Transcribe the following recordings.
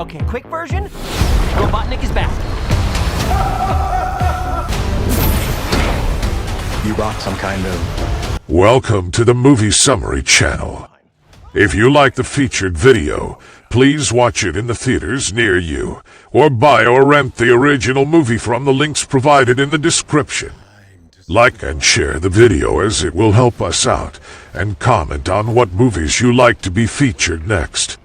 Okay, quick version. Robotnik is back. You brought some kind of... Welcome to the Movie Summary channel. If you like the featured video, please watch it in the theaters near you, or buy or rent the original movie from the links provided in the description. Like and share the video as it will help us out, and comment on what movies you like to be featured next.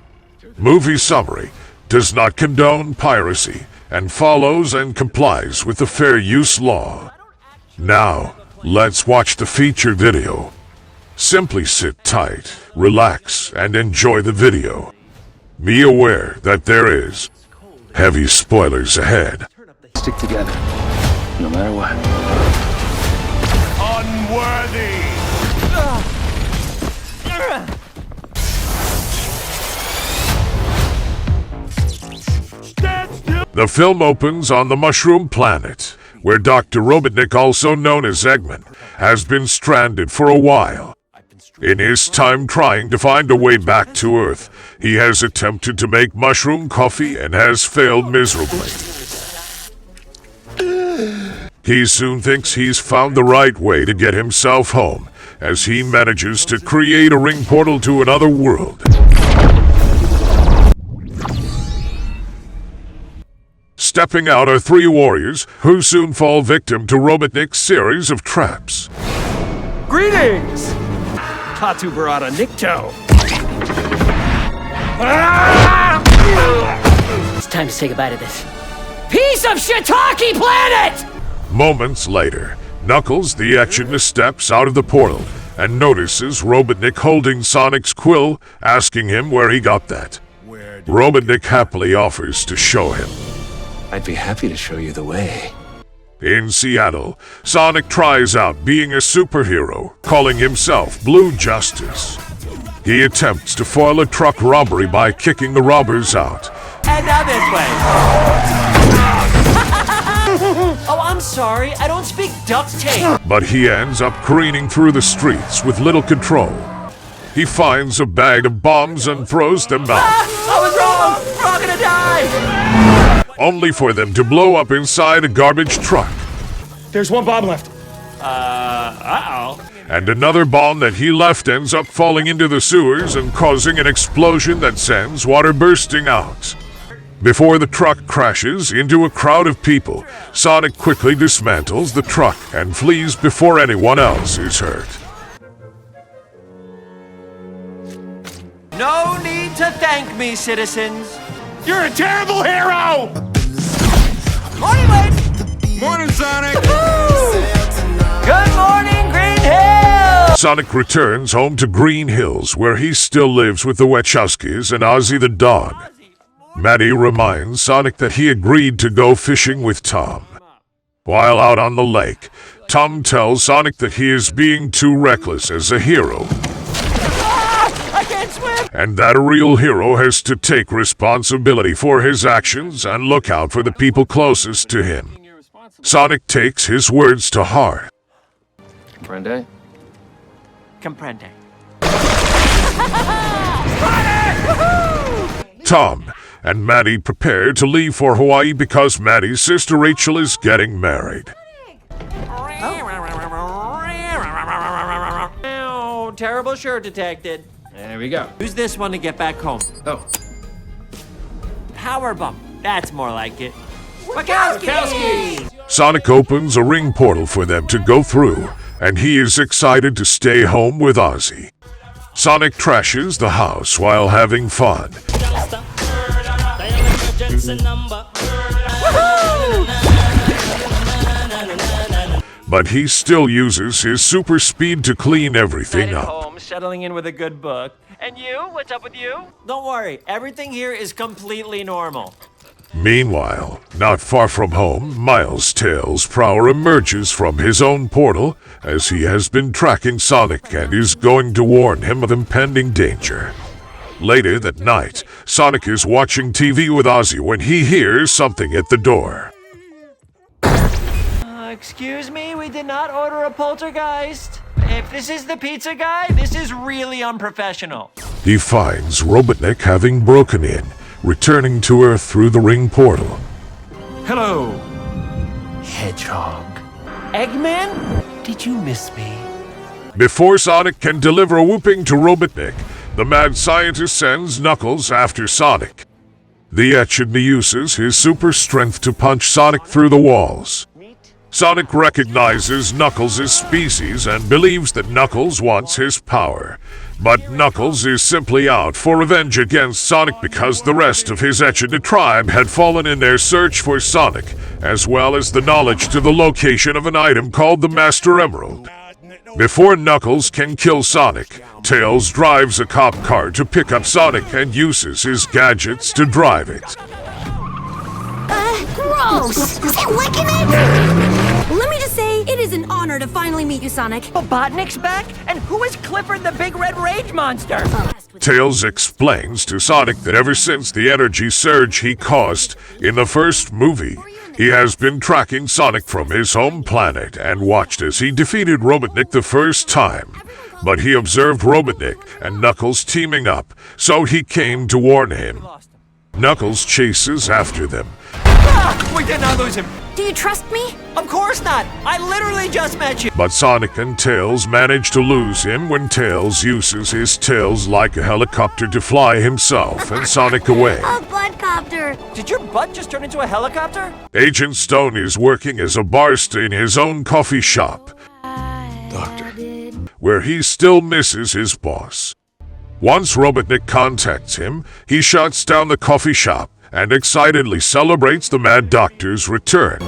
Movie Summary does not condone piracy and follows and complies with the fair use law. Now, let's watch the featured video. Simply sit tight, relax, and enjoy the video. Be aware that there is heavy spoilers ahead. Stick together, no matter what. Unworthy! The film opens on the Mushroom Planet, where Dr. Robotnik, also known as Eggman, has been stranded for a while. In his time trying to find a way back to Earth, he has attempted to make mushroom coffee and has failed miserably. He soon thinks he's found the right way to get himself home, as he manages to create a ring portal to another world. Stepping out are three warriors who soon fall victim to Robotnik's series of traps. Greetings! Tatu Barada Nikto. It's time to say goodbye to this piece of shiitake planet! Moments later, Knuckles the Echidna steps out of the portal and notices Robotnik holding Sonic's quill, asking him where he got that. Robotnik happily offers to show him. I'd be happy to show you the way. In Seattle, Sonic tries out being a superhero, calling himself Blue Justice. He attempts to foil a truck robbery by kicking the robbers out. And now this way. Oh, I'm sorry. I don't speak duct tape. But he ends up careening through the streets with little control. He finds a bag of bombs and throws them out. I was wrong. We're all gonna die. Only for them to blow up inside a garbage truck. There's one bomb left. Uh-oh. And another bomb that he left ends up falling into the sewers and causing an explosion that sends water bursting out. Before the truck crashes into a crowd of people, Sonic quickly dismantles the truck and flees before anyone else is hurt. No need to thank me, citizens. You're a terrible hero! Morning, Wade! Morning, Sonic! Good morning, Green Hill! Sonic returns home to Green Hills, where he still lives with the Wachowskis and Ozzy the dog. Maddie reminds Sonic that he agreed to go fishing with Tom. While out on the lake, Tom tells Sonic that he is being too reckless as a hero, I can't swim! and that a real hero has to take responsibility for his actions and look out for the people closest to him. Sonic takes his words to heart. Comprende? Comprende. Tom and Maddie prepare to leave for Hawaii because Maddie's sister Rachel is getting married. Oh, terrible shirt detected. There we go. Use this one to get back home. Oh. Power bump. That's more like it. Wachowski! Sonic opens a ring portal for them to go through, and he is excited to stay home with Ozzy. Sonic trashes the house while having fun. But he still uses his super speed to clean everything Right at up. home, settling in with a good book. And you? What's up with you? Don't worry. Everything here is completely normal. Meanwhile, not far from home, Miles Tails Prower emerges from his own portal as he has been tracking Sonic and is going to warn him of impending danger. Later that night, Sonic is watching TV with Ozzy when he hears something at the door. Excuse me, we did not order a poltergeist. If this is the pizza guy, this is really unprofessional. He finds Robotnik having broken in, returning to Earth through the ring portal. Hello. Hedgehog. Eggman? Did you miss me? Before Sonic can deliver a whooping to Robotnik, the mad scientist sends Knuckles after Sonic. The Echidna uses his super strength to punch Sonic through the walls. Sonic recognizes Knuckles' species and believes that Knuckles wants his power. But Knuckles is simply out for revenge against Sonic because the rest of his Echidna tribe had fallen in their search for Sonic, as well as the knowledge to the location of an item called the Master Emerald. Before Knuckles can kill Sonic, Tails drives a cop car to pick up Sonic and uses his gadgets to drive it. Gross! Is he licking it? Let me just say, it is an honor to finally meet you, Sonic. Robotnik's back? And who is Clifford the Big Red Rage Monster? Tails explains to Sonic that ever since the energy surge he caused in the first movie, he has been tracking Sonic from his home planet and watched as he defeated Robotnik the first time. But he observed Robotnik and Knuckles teaming up, so he came to warn him. Knuckles chases after them. We did not lose him. Do you trust me? Of course not. I literally just met you. But Sonic and Tails manage to lose him when Tails uses his tails like a helicopter to fly himself and Sonic away. A buttcopter. Did your butt just turn into a helicopter? Agent Stone is working as a barista in his own coffee shop, where he still misses his boss. Once Robotnik contacts him, he shuts down the coffee shop and excitedly celebrates the Mad Doctor's return.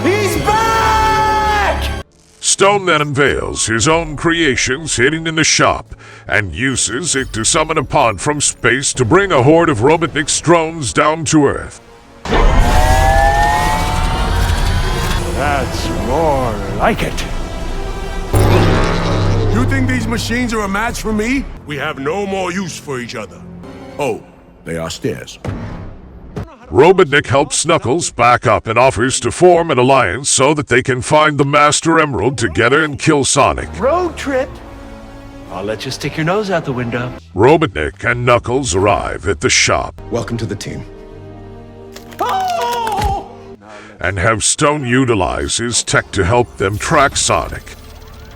He's back! Stone then unveils his own creations hidden in the shop and uses it to summon a pod from space to bring a horde of Robotnik's drones down to Earth. That's more like it. You think these machines are a match for me? We have no more use for each other. Oh, they are stairs. Robotnik helps Knuckles back up and offers to form an alliance so that they can find the Master Emerald together and kill Sonic. Road trip. I'll let you stick your nose out the window. Robotnik and Knuckles arrive at the shop Welcome to the team. and have Stone utilize his tech to help them track Sonic.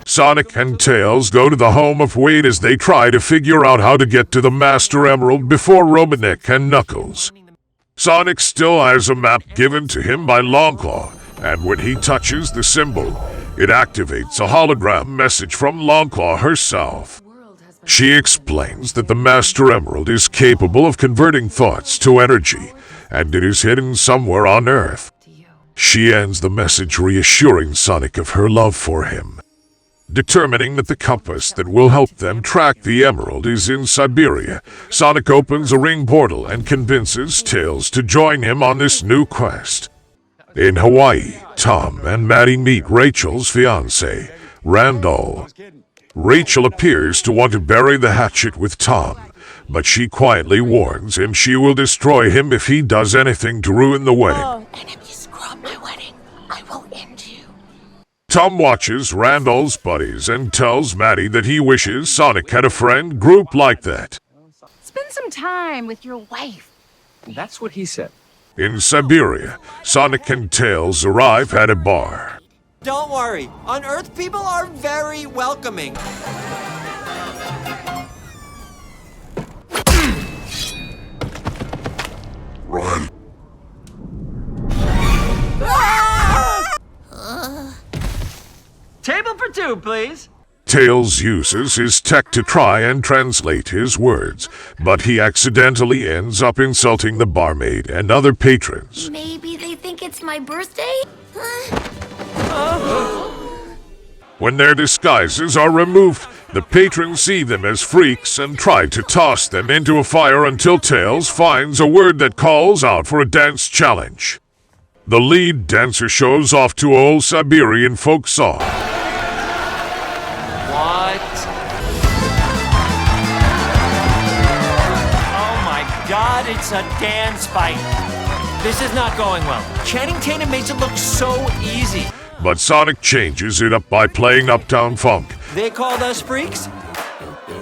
Sonic and Tails go to the home of Wade as they try to figure out how to get to the Master Emerald before Robotnik and Knuckles. Sonic still has a map given to him by Longclaw, and when he touches the symbol, it activates a hologram message from Longclaw herself. She explains that the Master Emerald is capable of converting thoughts to energy, and it is hidden somewhere on Earth. She ends the message reassuring Sonic of her love for him. Determining that the compass that will help them track the emerald is in Siberia, Sonic opens a ring portal and convinces Tails to join him on this new quest. In Hawaii, Tom and Maddie meet Rachel's fiancé, Randall. Rachel appears to want to bury the hatchet with Tom, but she quietly warns him she will destroy him if he does anything to ruin the wedding. And if you screw up my wedding, I will end you. Tom watches Randall's buddies and tells Maddie that he wishes Sonic had a friend group like that. Spend some time with your wife. That's what he said. In Siberia, Sonic and Tails arrive at a bar. Don't worry. On Earth, people are very welcoming. Run. Table for two, please. Tails uses his tech to try and translate his words, but he accidentally ends up insulting the barmaid and other patrons. Maybe they think it's my birthday? When their disguises are removed, the patrons see them as freaks and try to toss them into a fire until Tails finds a word that calls out for a dance challenge. The lead dancer shows off to old Siberian folk song. What? Oh my god, it's a dance fight. This is not going well. Channing Tatum makes it look so easy. But Sonic changes it up by playing Uptown Funk. They called us freaks?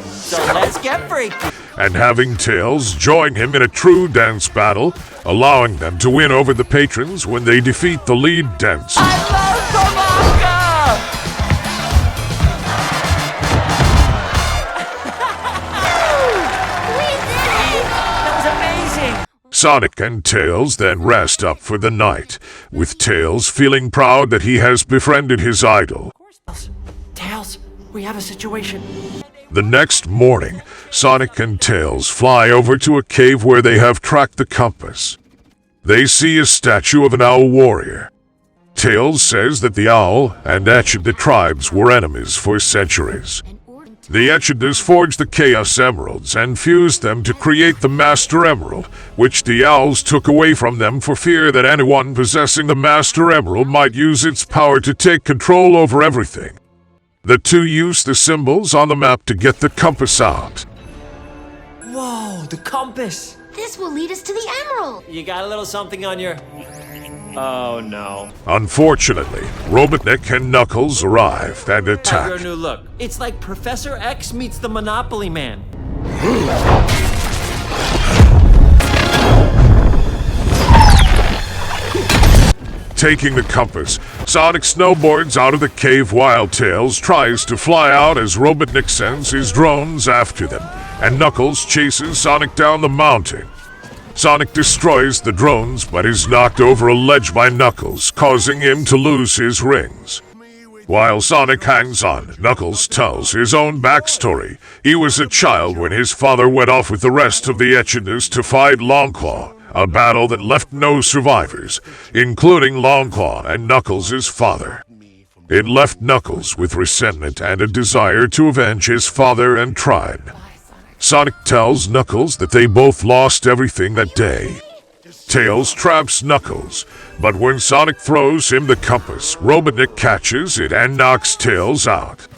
So let's get freaky. and having Tails join him in a true dance battle, allowing them to win over the patrons when they defeat the lead dancer. I love Babaka! That was amazing! Sonic and Tails then rest up for the night, with Tails feeling proud that he has befriended his idol. Tails, we have a situation. The next morning, Sonic and Tails fly over to a cave where they have tracked the compass. They see a statue of an owl warrior. Tails says that the owl and Echidna tribes were enemies for centuries. The Echidnas forged the Chaos Emeralds and fused them to create the Master Emerald, which the owls took away from them for fear that anyone possessing the Master Emerald might use its power to take control over everything. The two use the symbols on the map to get the compass out. Whoa, the compass! This will lead us to the emerald. You got a little something on your... Oh no. Unfortunately, Robotnik and Knuckles arrive and Your attack. new look. It's like Professor X meets the Monopoly Man. Taking the compass, Sonic snowboards out of the cave while Tails tries to fly out as Robotnik sends his drones after them, and Knuckles chases Sonic down the mountain. Sonic destroys the drones but is knocked over a ledge by Knuckles, causing him to lose his rings. While Sonic hangs on, Knuckles tells his own backstory. He was a child when his father went off with the rest of the Echidnas to fight Longclaw, a battle that left no survivors, including Longclaw and Knuckles' father. It left Knuckles with resentment and a desire to avenge his father and tribe. Sonic tells Knuckles that they both lost everything that day. Tails traps Knuckles, but when Sonic throws him the compass, Robotnik catches it and knocks Tails out.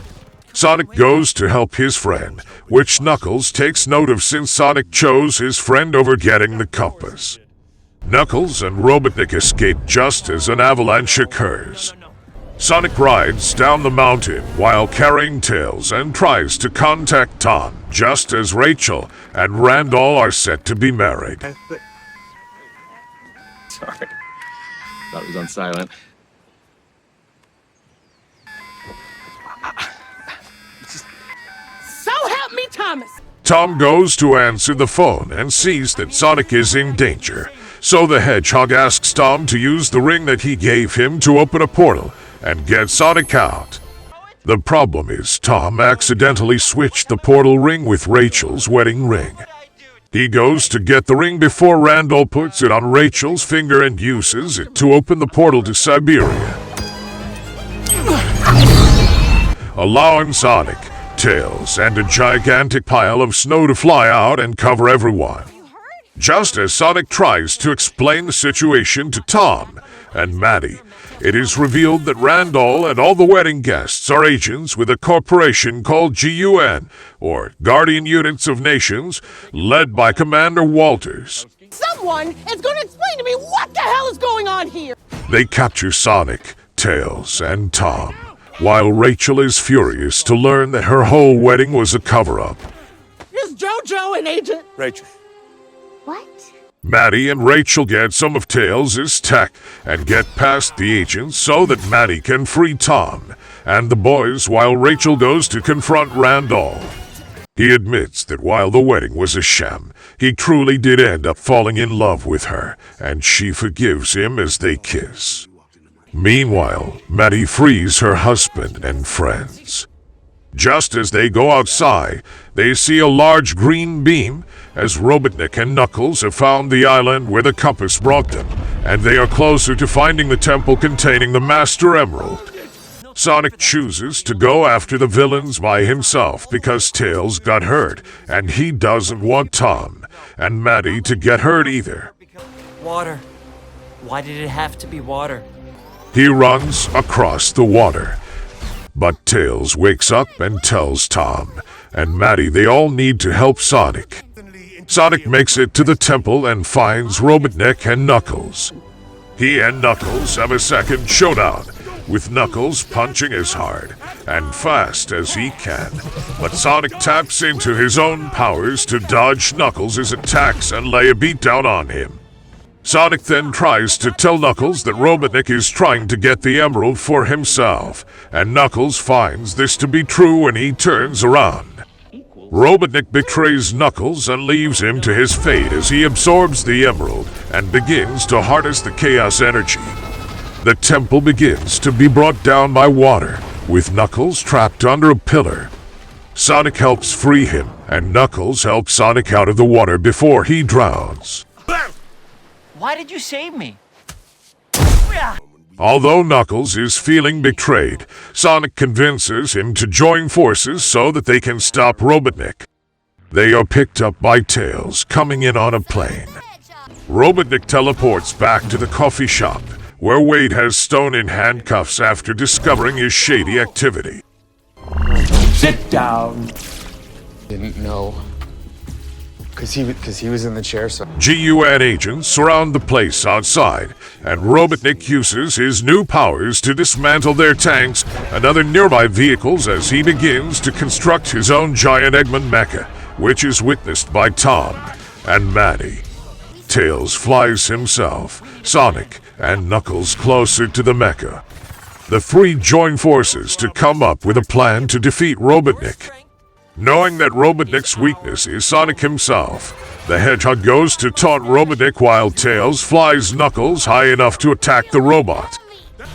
Sonic goes to help his friend, which Knuckles takes note of since Sonic chose his friend over getting the compass. Knuckles and Robotnik escape just as an avalanche occurs. Sonic rides down the mountain while carrying Tails and tries to contact Tom, just as Rachel and Randall are set to be married. Sorry. Thought it was on silent. So help me, Thomas! Tom goes to answer the phone and sees that Sonic is in danger. So the Hedgehog asks Tom to use the ring that he gave him to open a portal and get Sonic out. The problem is Tom accidentally switched the portal ring with Rachel's wedding ring. He goes to get the ring before Randall puts it on Rachel's finger and uses it to open the portal to Siberia, allowing Sonic, Tails, and a gigantic pile of snow to fly out and cover everyone. Just as Sonic tries to explain the situation to Tom and Maddie, it is revealed that Randall and all the wedding guests are agents with a corporation called GUN, or Guardian Units of Nations, led by Commander Walters. Someone is going to explain to me what the hell is going on here! They capture Sonic, Tails, and Tom, while Rachel is furious to learn that her whole wedding was a cover-up. Is JoJo an agent? Rachel. What? Maddie and Rachel get some of Tails' tech and get past the agents so that Maddie can free Tom and the boys while Rachel goes to confront Randall. He admits that while the wedding was a sham, he truly did end up falling in love with her, and she forgives him as they kiss. Meanwhile, Maddie frees her husband and friends. Just as they go outside, they see a large green beam, as Robotnik and Knuckles have found the island where the compass brought them, and they are closer to finding the temple containing the Master Emerald. Sonic chooses to go after the villains by himself because Tails got hurt, and he doesn't want Tom and Maddie to get hurt either. Water. Why did it have to be water? He runs across the water, but Tails wakes up and tells Tom and Maddie they all need to help Sonic. Sonic makes it to the temple and finds Robotnik and Knuckles. He and Knuckles have a second showdown, with Knuckles punching as hard and fast as he can. But Sonic taps into his own powers to dodge Knuckles' attacks and lay a beatdown on him. Sonic then tries to tell Knuckles that Robotnik is trying to get the emerald for himself, and Knuckles finds this to be true when he turns around. Robotnik betrays Knuckles and leaves him to his fate as he absorbs the emerald and begins to harness the chaos energy. The temple begins to be brought down by water, with Knuckles trapped under a pillar. Sonic helps free him, and Knuckles helps Sonic out of the water before he drowns. Why did you save me? Although Knuckles is feeling betrayed, Sonic convinces him to join forces so that they can stop Robotnik. They are picked up by Tails coming in on a plane. Robotnik teleports back to the coffee shop, where Wade has Stone in handcuffs after discovering his shady activity. Sit down. Didn't know. Because he was in the chair, so... GUN agents surround the place outside, and Robotnik uses his new powers to dismantle their tanks and other nearby vehicles as he begins to construct his own giant Eggman mecha, which is witnessed by Tom and Maddie. Tails flies himself, Sonic, and Knuckles closer to the mecha. The three join forces to come up with a plan to defeat Robotnik. Knowing that Robotnik's weakness is Sonic himself, the Hedgehog goes to taunt Robotnik while Tails flies Knuckles high enough to attack the robot.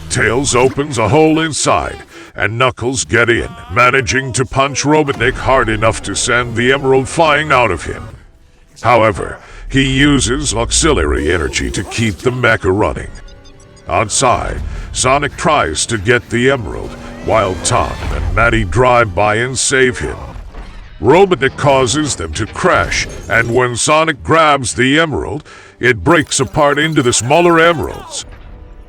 Tails opens a hole inside, and Knuckles get in, managing to punch Robotnik hard enough to send the emerald flying out of him. However, he uses auxiliary energy to keep the mecha running. Outside, Sonic tries to get the emerald, while Tom and Maddie drive by and save him. Robotnik causes them to crash, and when Sonic grabs the emerald, it breaks apart into the smaller emeralds.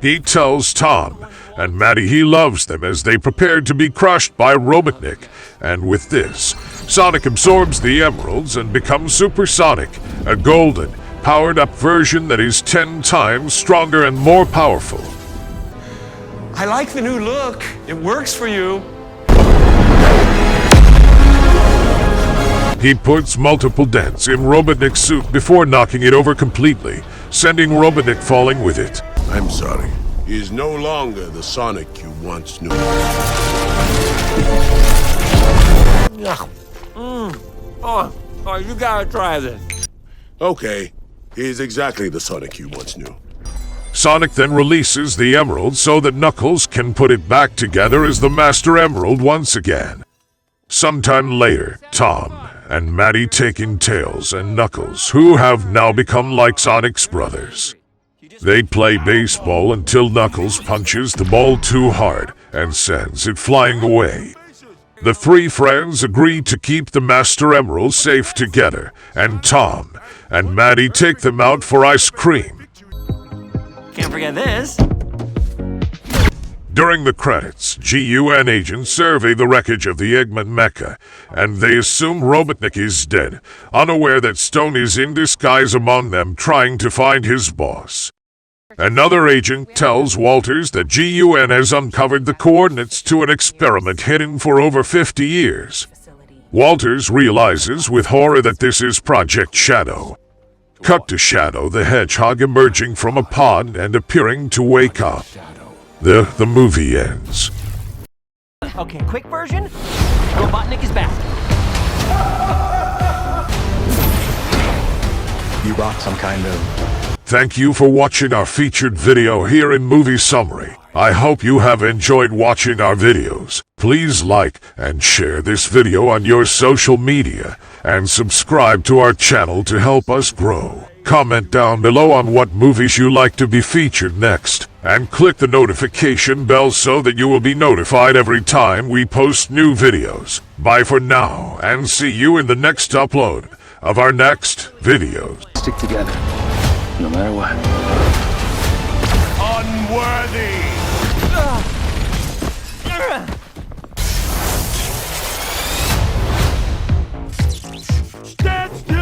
He tells Tom and Maddie he loves them as they prepare to be crushed by Robotnik, and with this, Sonic absorbs the emeralds and becomes Super Sonic, a golden, powered-up version that is 10 times stronger and more powerful. I like the new look. It works for you. He puts multiple dents in Robotnik's suit before knocking it over completely, sending Robotnik falling with it. I'm sorry. He is no longer the Sonic you once knew. Oh, you gotta try this. Okay, he is exactly the Sonic you once knew. Sonic then releases the emerald so that Knuckles can put it back together as the Master Emerald once again. Sometime later, Tom and Maddie take in Tails and Knuckles, who have now become like Sonic's brothers. They play baseball until Knuckles punches the ball too hard and sends it flying away. The three friends agree to keep the Master Emerald safe together, and Tom and Maddie take them out for ice cream. Can't forget this. During the credits, GUN agents survey the wreckage of the Eggman mecha, and they assume Robotnik is dead, unaware that Stone is in disguise among them trying to find his boss. Another agent tells Walters that GUN has uncovered the coordinates to an experiment hidden for over 50 years. Walters realizes with horror that this is Project Shadow. Cut to Shadow the Hedgehog emerging from a pond and appearing to wake up. The movie ends. Okay, quick version. Robotnik is back. You rock some kind of... Thank you for watching our featured video here in Movie Summary. I hope you have enjoyed watching our videos. Please like and share this video on your social media, and subscribe to our channel to help us grow. Comment down below on what movies you like to be featured next, and click the notification bell so that you will be notified every time we post new videos. Bye for now, and see you in the next upload of our next videos. Stick together, no matter what.